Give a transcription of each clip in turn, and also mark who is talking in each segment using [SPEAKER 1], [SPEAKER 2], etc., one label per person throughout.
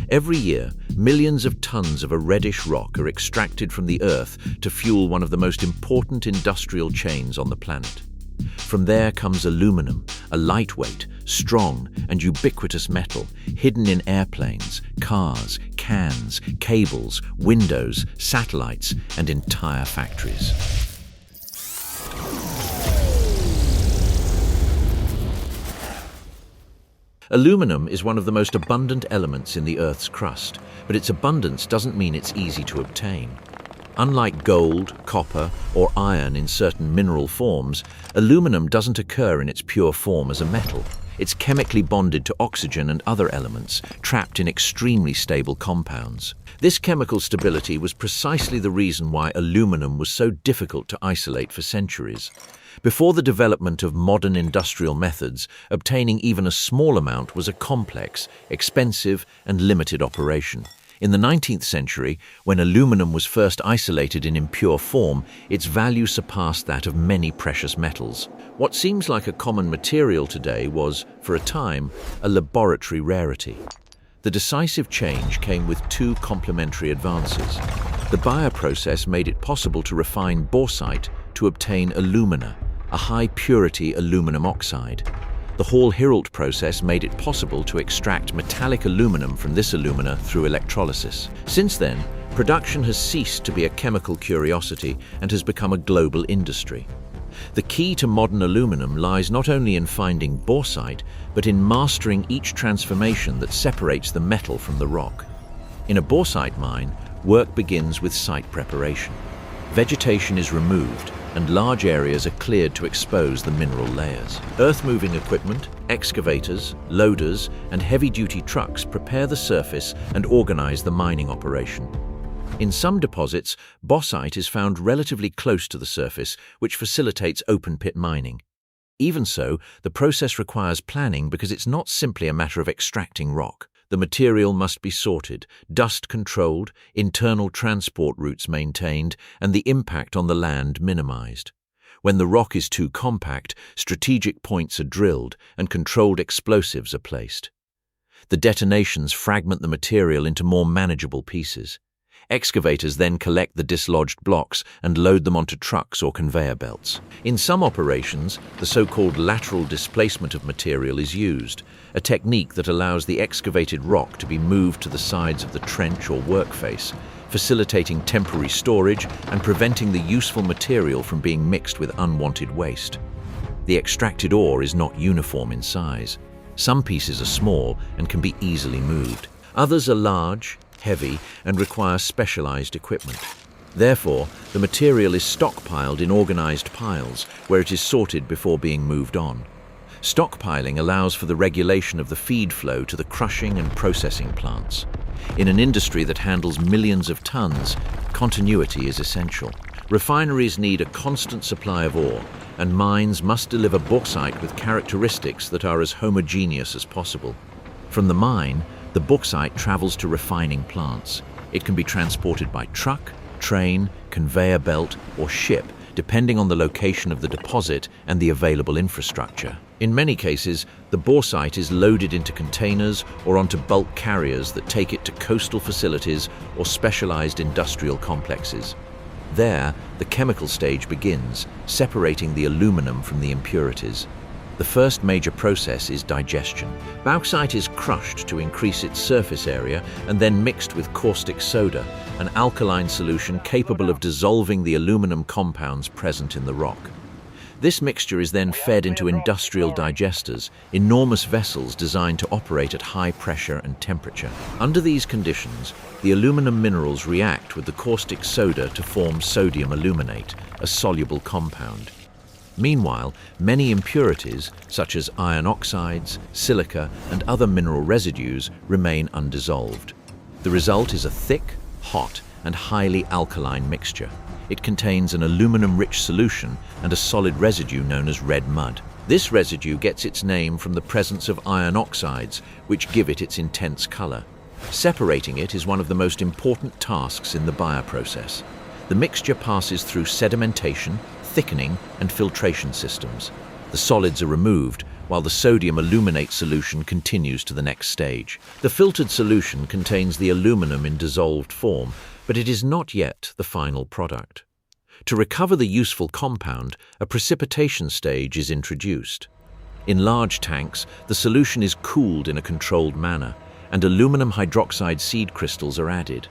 [SPEAKER 1] Every year, millions of tons of a reddish rock are extracted from the earth to fuel one of the most important industrial chains on the planet. From there comes aluminum, a lightweight, strong, and ubiquitous metal hidden in airplanes, cars, cans, cables, windows, satellites, and entire factories. Aluminum is one of the most abundant elements in the Earth's crust, but its abundance doesn't mean it's easy to obtain. Unlike gold, copper, or iron in certain mineral forms, aluminum doesn't occur in its pure form as a metal. It's chemically bonded to oxygen and other elements, trapped in extremely stable compounds. This chemical stability was precisely the reason why aluminum was so difficult to isolate for centuries. Before the development of modern industrial methods, obtaining even a small amount was a complex, expensive, and limited operation. In the 19th century, when aluminum was first isolated in impure form, its value surpassed that of many precious metals. What seems like a common material today was, for a time, a laboratory rarity. The decisive change came with two complementary advances. The Bayer process made it possible to refine bauxite to obtain alumina, a high-purity aluminum oxide. The Hall-Héroult process made it possible to extract metallic aluminum from this alumina through electrolysis. Since then, production has ceased to be a chemical curiosity and has become a global industry. The key to modern aluminum lies not only in finding bauxite, but in mastering each transformation that separates the metal from the rock. In a bauxite mine, work begins with site preparation. Vegetation is removed, and large areas are cleared to expose the mineral layers. Earth-moving equipment, excavators, loaders, and heavy-duty trucks prepare the surface and organize the mining operation. In some deposits, bauxite is found relatively close to the surface, which facilitates open-pit mining. Even so, the process requires planning because it's not simply a matter of extracting rock. The material must be sorted, dust controlled, internal transport routes maintained, and the impact on the land minimized. When the rock is too compact, strategic points are drilled and controlled explosives are placed. The detonations fragment the material into more manageable pieces. Excavators then collect the dislodged blocks and load them onto trucks or conveyor belts. In some operations, the so-called lateral displacement of material is used, a technique that allows the excavated rock to be moved to the sides of the trench or workface, facilitating temporary storage and preventing the useful material from being mixed with unwanted waste. The extracted ore is not uniform in size. Some pieces are small and can be easily moved. Others are large, heavy, and require specialized equipment. Therefore, the material is stockpiled in organized piles, where it is sorted before being moved on. Stockpiling allows for the regulation of the feed flow to the crushing and processing plants. In an industry that handles millions of tons, continuity is essential. Refineries need a constant supply of ore, and mines must deliver bauxite with characteristics that are as homogeneous as possible. From the mine, the bauxite travels to refining plants. It can be transported by truck, train, conveyor belt, or ship, depending on the location of the deposit and the available infrastructure. In many cases, the bauxite is loaded into containers or onto bulk carriers that take it to coastal facilities or specialized industrial complexes. There, the chemical stage begins, separating the aluminum from the impurities. The first major process is digestion. Bauxite is crushed to increase its surface area and then mixed with caustic soda, an alkaline solution capable of dissolving the aluminum compounds present in the rock. This mixture is then fed into industrial digesters, enormous vessels designed to operate at high pressure and temperature. Under these conditions, the aluminum minerals react with the caustic soda to form sodium aluminate, a soluble compound. Meanwhile, many impurities, such as iron oxides, silica, and other mineral residues, remain undissolved. The result is a thick, hot, and highly alkaline mixture. It contains an aluminum-rich solution and a solid residue known as red mud. This residue gets its name from the presence of iron oxides, which give it its intense color. Separating it is one of the most important tasks in the Bayer process. The mixture passes through sedimentation, thickening, and filtration systems. The The solids are removed, while the sodium aluminate solution continues to the next stage. The filtered solution contains the aluminum in dissolved form, but it is not yet the final product. To recover the useful compound, a precipitation stage is introduced. In large tanks, the solution is cooled in a controlled manner, and aluminum hydroxide seed crystals are added.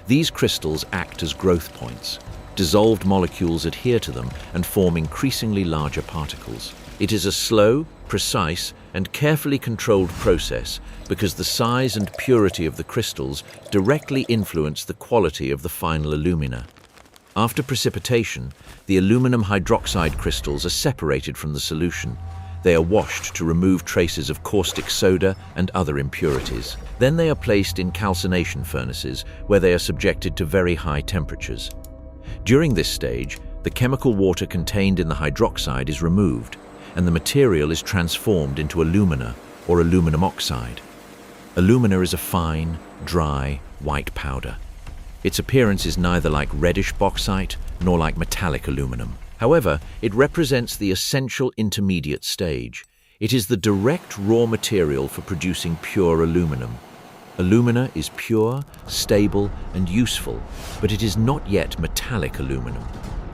[SPEAKER 1] These crystals act as growth points. Dissolved molecules adhere to them and form increasingly larger particles. It is a slow, precise, and carefully controlled process because the size and purity of the crystals directly influence the quality of the final alumina. After precipitation, the aluminum hydroxide crystals are separated from the solution. They are washed to remove traces of caustic soda and other impurities. Then they are placed in calcination furnaces, where they are subjected to very high temperatures. During this stage, the chemical water contained in the hydroxide is removed, and the material is transformed into alumina or aluminum oxide. Alumina is a fine, dry, white powder. Its appearance is neither like reddish bauxite nor like metallic aluminum. However, it represents the essential intermediate stage. It is the direct raw material for producing pure aluminum. Alumina is pure, stable, and useful, but it is not yet metallic aluminum.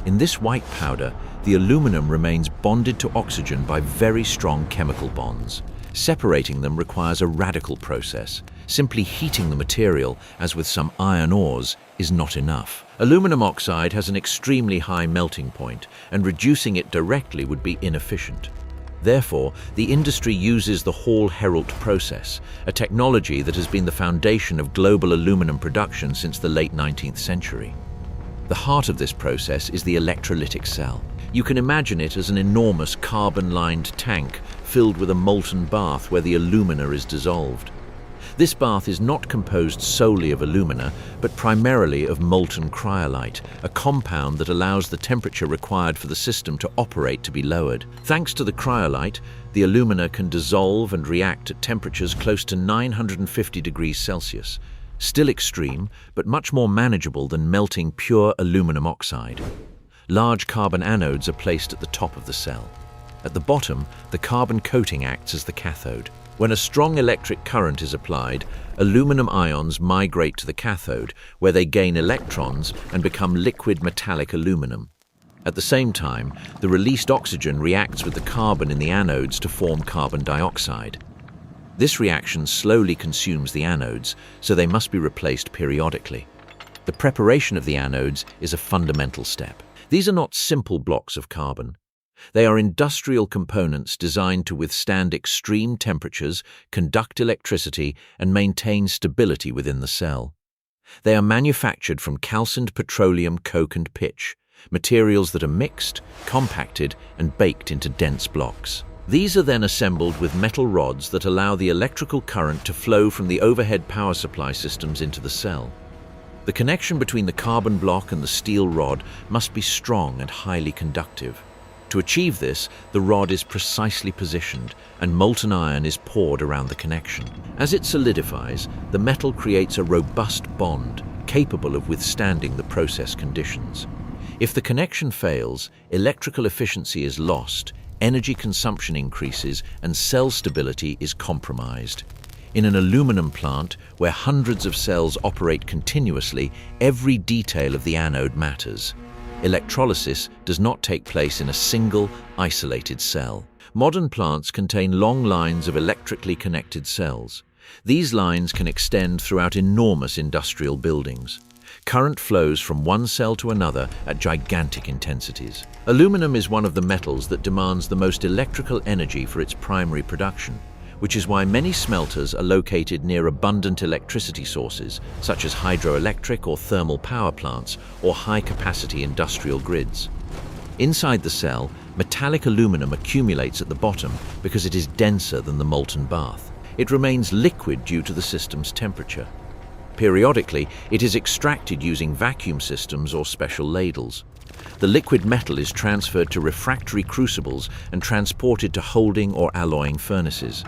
[SPEAKER 1] In this white powder, the aluminum remains bonded to oxygen by very strong chemical bonds. Separating them requires a radical process. Simply heating the material, as with some iron ores, is not enough. Aluminum oxide has an extremely high melting point, and reducing it directly would be inefficient. Therefore, the industry uses the Hall-Héroult process, a technology that has been the foundation of global aluminum production since the late 19th century. The heart of this process is the electrolytic cell. You can imagine it as an enormous carbon-lined tank filled with a molten bath where the alumina is dissolved. This bath is not composed solely of alumina, but primarily of molten cryolite, a compound that allows the temperature required for the system to operate to be lowered. Thanks to the cryolite, the alumina can dissolve and react at temperatures close to 950 degrees Celsius. Still extreme, but much more manageable than melting pure aluminum oxide. Large carbon anodes are placed at the top of the cell. At the bottom, the carbon coating acts as the cathode. When a strong electric current is applied, aluminum ions migrate to the cathode, where they gain electrons and become liquid metallic aluminum. At the same time, the released oxygen reacts with the carbon in the anodes to form carbon dioxide. This reaction slowly consumes the anodes, so they must be replaced periodically. The preparation of the anodes is a fundamental step. These are not simple blocks of carbon. They are industrial components designed to withstand extreme temperatures, conduct electricity, and maintain stability within the cell. They are manufactured from calcined petroleum coke and pitch, materials that are mixed, compacted, and baked into dense blocks. These are then assembled with metal rods that allow the electrical current to flow from the overhead power supply systems into the cell. The connection between the carbon block and the steel rod must be strong and highly conductive. To achieve this, the rod is precisely positioned and molten iron is poured around the connection. As it solidifies, the metal creates a robust bond capable of withstanding the process conditions. If the connection fails, electrical efficiency is lost, energy consumption increases, and cell stability is compromised. In an aluminum plant, where hundreds of cells operate continuously, every detail of the anode matters. Electrolysis does not take place in a single, isolated cell. Modern plants contain long lines of electrically connected cells. These lines can extend throughout enormous industrial buildings. Current flows from one cell to another at gigantic intensities. Aluminum is one of the metals that demands the most electrical energy for its primary production, which is why many smelters are located near abundant electricity sources, such as hydroelectric or thermal power plants or high-capacity industrial grids. Inside the cell, metallic aluminum accumulates at the bottom because it is denser than the molten bath. It remains liquid due to the system's temperature. Periodically, it is extracted using vacuum systems or special ladles. The liquid metal is transferred to refractory crucibles and transported to holding or alloying furnaces.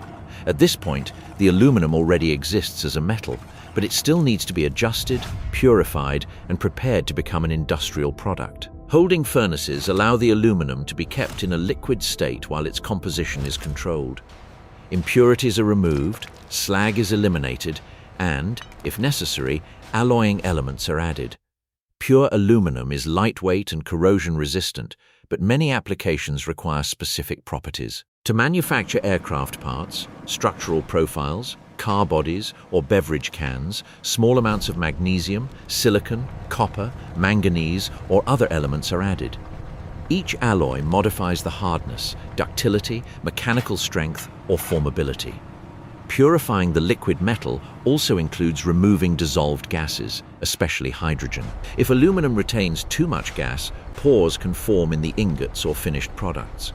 [SPEAKER 1] At this point, the aluminum already exists as a metal, but it still needs to be adjusted, purified, and prepared to become an industrial product. Holding furnaces allow the aluminum to be kept in a liquid state while its composition is controlled. Impurities are removed, slag is eliminated, and, if necessary, alloying elements are added. Pure aluminum is lightweight and corrosion-resistant, but many applications require specific properties. To manufacture aircraft parts, structural profiles, car bodies, or beverage cans, small amounts of magnesium, silicon, copper, manganese, or other elements are added. Each alloy modifies the hardness, ductility, mechanical strength, or formability. Purifying the liquid metal also includes removing dissolved gases, especially hydrogen. If aluminum retains too much gas, pores can form in the ingots or finished products.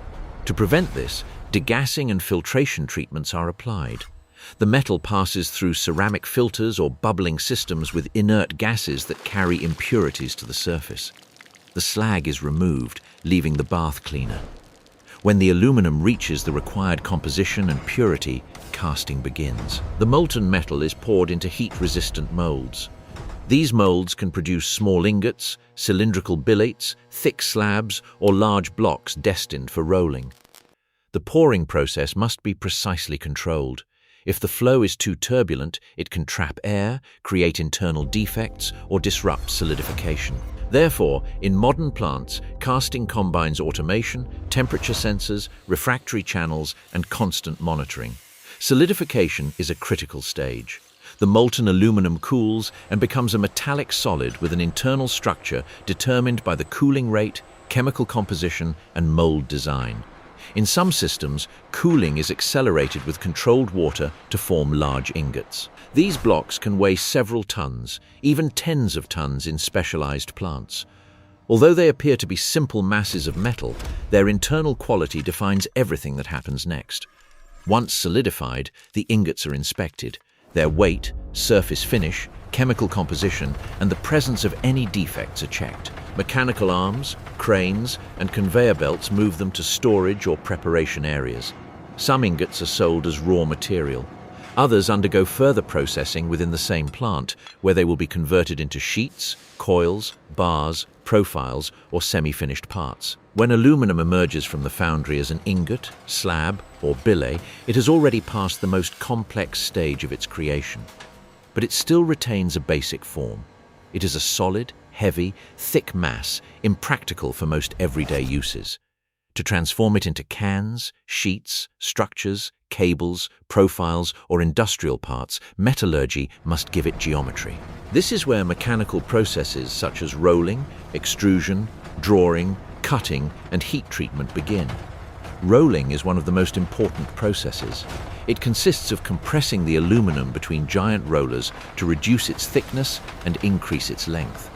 [SPEAKER 1] To prevent this, degassing and filtration treatments are applied. The metal passes through ceramic filters or bubbling systems with inert gases that carry impurities to the surface. The slag is removed, leaving the bath cleaner. When the aluminum reaches the required composition and purity, casting begins. The molten metal is poured into heat-resistant molds. These molds can produce small ingots, cylindrical billets, thick slabs, or large blocks destined for rolling. The pouring process must be precisely controlled. If the flow is too turbulent, it can trap air, create internal defects, or disrupt solidification. Therefore, in modern plants, casting combines automation, temperature sensors, refractory channels, and constant monitoring. Solidification is a critical stage. The molten aluminum cools and becomes a metallic solid with an internal structure determined by the cooling rate, chemical composition, and mold design. In some systems, cooling is accelerated with controlled water to form large ingots. These blocks can weigh several tons, even tens of tons in specialized plants. Although they appear to be simple masses of metal, their internal quality defines everything that happens next. Once solidified, the ingots are inspected. Their weight, surface finish, chemical composition, and the presence of any defects are checked. Mechanical arms, cranes, and conveyor belts move them to storage or preparation areas. Some ingots are sold as raw material. Others undergo further processing within the same plant, where they will be converted into sheets, coils, bars, profiles, or semi-finished parts. When aluminum emerges from the foundry as an ingot, slab, or billet, it has already passed the most complex stage of its creation. But it still retains a basic form. It is a solid, heavy, thick mass, impractical for most everyday uses. To transform it into cans, sheets, structures, cables, profiles, or industrial parts, metallurgy must give it geometry. This is where mechanical processes such as rolling, extrusion, drawing, cutting, and heat treatment begin. Rolling is one of the most important processes. It consists of compressing the aluminum between giant rollers to reduce its thickness and increase its length.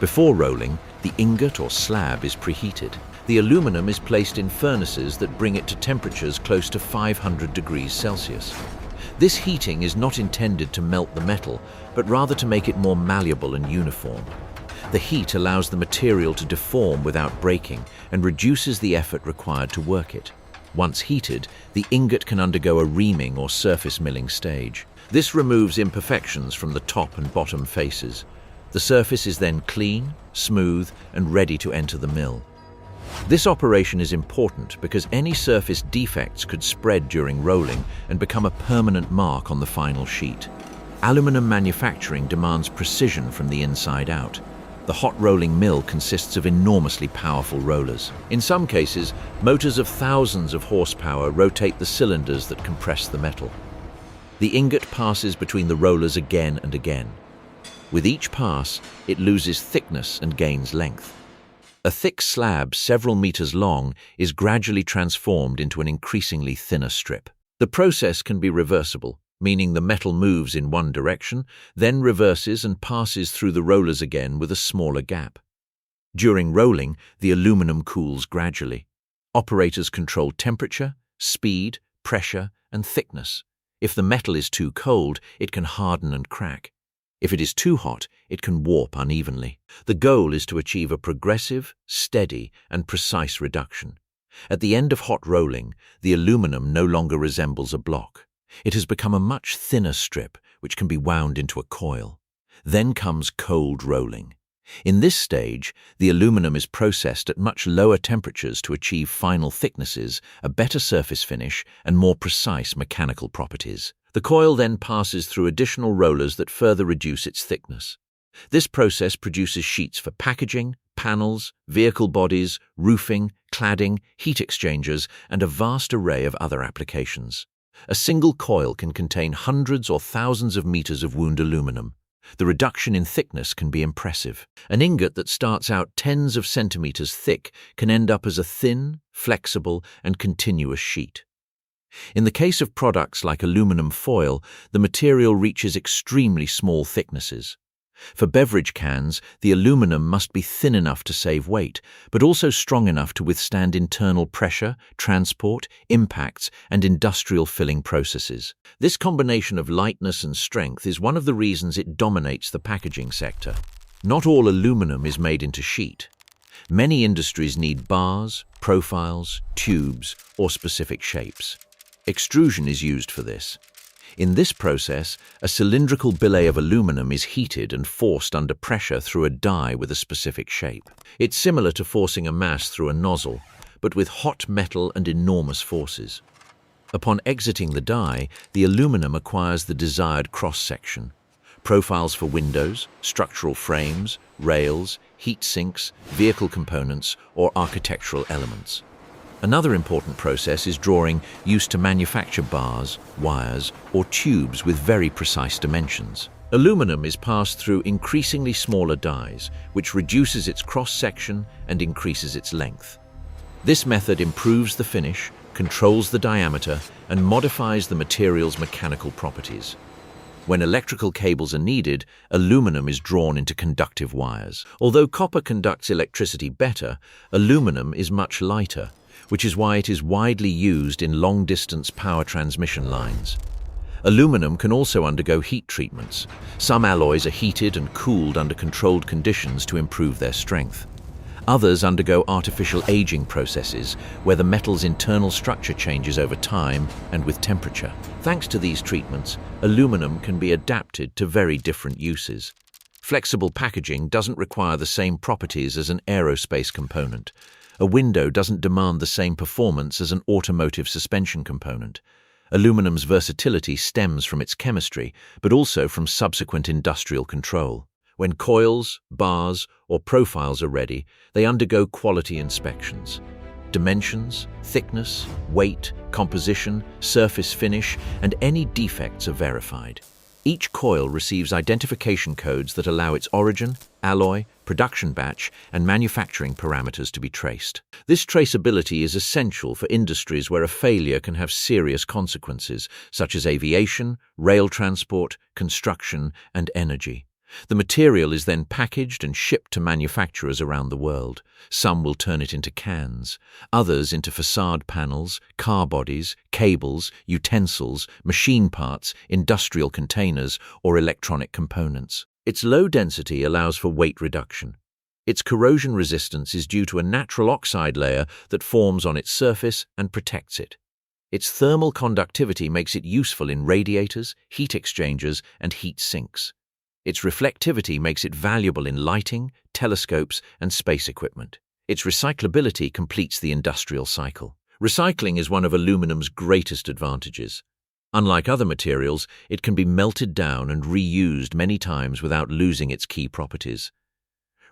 [SPEAKER 1] Before rolling, the ingot or slab is preheated. The aluminum is placed in furnaces that bring it to temperatures close to 500 degrees Celsius. This heating is not intended to melt the metal, but rather to make it more malleable and uniform. The heat allows the material to deform without breaking and reduces the effort required to work it. Once heated, the ingot can undergo a reaming or surface milling stage. This removes imperfections from the top and bottom faces. The surface is then clean, smooth, and ready to enter the mill. This operation is important because any surface defects could spread during rolling and become a permanent mark on the final sheet. Aluminum manufacturing demands precision from the inside out. The hot rolling mill consists of enormously powerful rollers. In some cases, motors of thousands of horsepower rotate the cylinders that compress the metal. The ingot passes between the rollers again and again. With each pass, it loses thickness and gains length. A thick slab several meters long is gradually transformed into an increasingly thinner strip. The process can be reversible, meaning the metal moves in one direction, then reverses and passes through the rollers again with a smaller gap. During rolling, the aluminum cools gradually. Operators control temperature, speed, pressure, and thickness. If the metal is too cold, it can harden and crack. If it is too hot, it can warp unevenly. The goal is to achieve a progressive, steady, and precise reduction. At the end of hot rolling, the aluminum no longer resembles a block. It has become a much thinner strip, which can be wound into a coil. Then comes cold rolling. In this stage, the aluminum is processed at much lower temperatures to achieve final thicknesses, a better surface finish, and more precise mechanical properties. The coil then passes through additional rollers that further reduce its thickness. This process produces sheets for packaging, panels, vehicle bodies, roofing, cladding, heat exchangers, and a vast array of other applications. A single coil can contain hundreds or thousands of meters of wound aluminum. The reduction in thickness can be impressive. An ingot that starts out tens of centimeters thick can end up as a thin, flexible, and continuous sheet. In the case of products like aluminum foil, the material reaches extremely small thicknesses. For beverage cans, the aluminum must be thin enough to save weight, but also strong enough to withstand internal pressure, transport, impacts, and industrial filling processes. This combination of lightness and strength is one of the reasons it dominates the packaging sector. Not all aluminum is made into sheet. Many industries need bars, profiles, tubes, or specific shapes. Extrusion is used for this. In this process, a cylindrical billet of aluminum is heated and forced under pressure through a die with a specific shape. It's similar to forcing a mass through a nozzle, but with hot metal and enormous forces. Upon exiting the die, the aluminum acquires the desired cross-section. Profiles for windows, structural frames, rails, heat sinks, vehicle components, or architectural elements. Another important process is drawing, used to manufacture bars, wires, or tubes with very precise dimensions. Aluminum is passed through increasingly smaller dies, which reduces its cross-section and increases its length. This method improves the finish, controls the diameter, and modifies the material's mechanical properties. When electrical cables are needed, aluminum is drawn into conductive wires. Although copper conducts electricity better, aluminum is much lighter, which is why it is widely used in long-distance power transmission lines. Aluminum can also undergo heat treatments. Some alloys are heated and cooled under controlled conditions to improve their strength. Others undergo artificial aging processes, where the metal's internal structure changes over time and with temperature. Thanks to these treatments, aluminum can be adapted to very different uses. Flexible packaging doesn't require the same properties as an aerospace component. A window doesn't demand the same performance as an automotive suspension component. Aluminum's versatility stems from its chemistry, but also from subsequent industrial control. When coils, bars, or profiles are ready, they undergo quality inspections. Dimensions, thickness, weight, composition, surface finish, and any defects are verified. Each coil receives identification codes that allow its origin, alloy, production batch, and manufacturing parameters to be traced. This traceability is essential for industries where a failure can have serious consequences, such as aviation, rail transport, construction, and energy. The material is then packaged and shipped to manufacturers around the world. Some will turn it into cans, others into facade panels, car bodies, cables, utensils, machine parts, industrial containers, or electronic components. Its low density allows for weight reduction. Its corrosion resistance is due to a natural oxide layer that forms on its surface and protects it. Its thermal conductivity makes it useful in radiators, heat exchangers, and heat sinks. Its reflectivity makes it valuable in lighting, telescopes, and space equipment. Its recyclability completes the industrial cycle. Recycling is one of aluminum's greatest advantages. Unlike other materials, it can be melted down and reused many times without losing its key properties.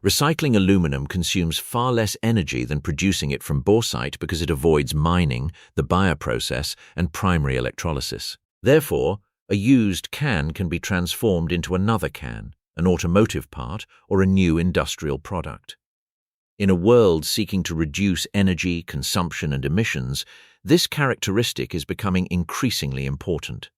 [SPEAKER 1] Recycling aluminum consumes far less energy than producing it from bauxite because it avoids mining, the Bayer process, and primary electrolysis. Therefore, a used can be transformed into another can, an automotive part, or a new industrial product. In a world seeking to reduce energy, consumption, and emissions, this characteristic is becoming increasingly important.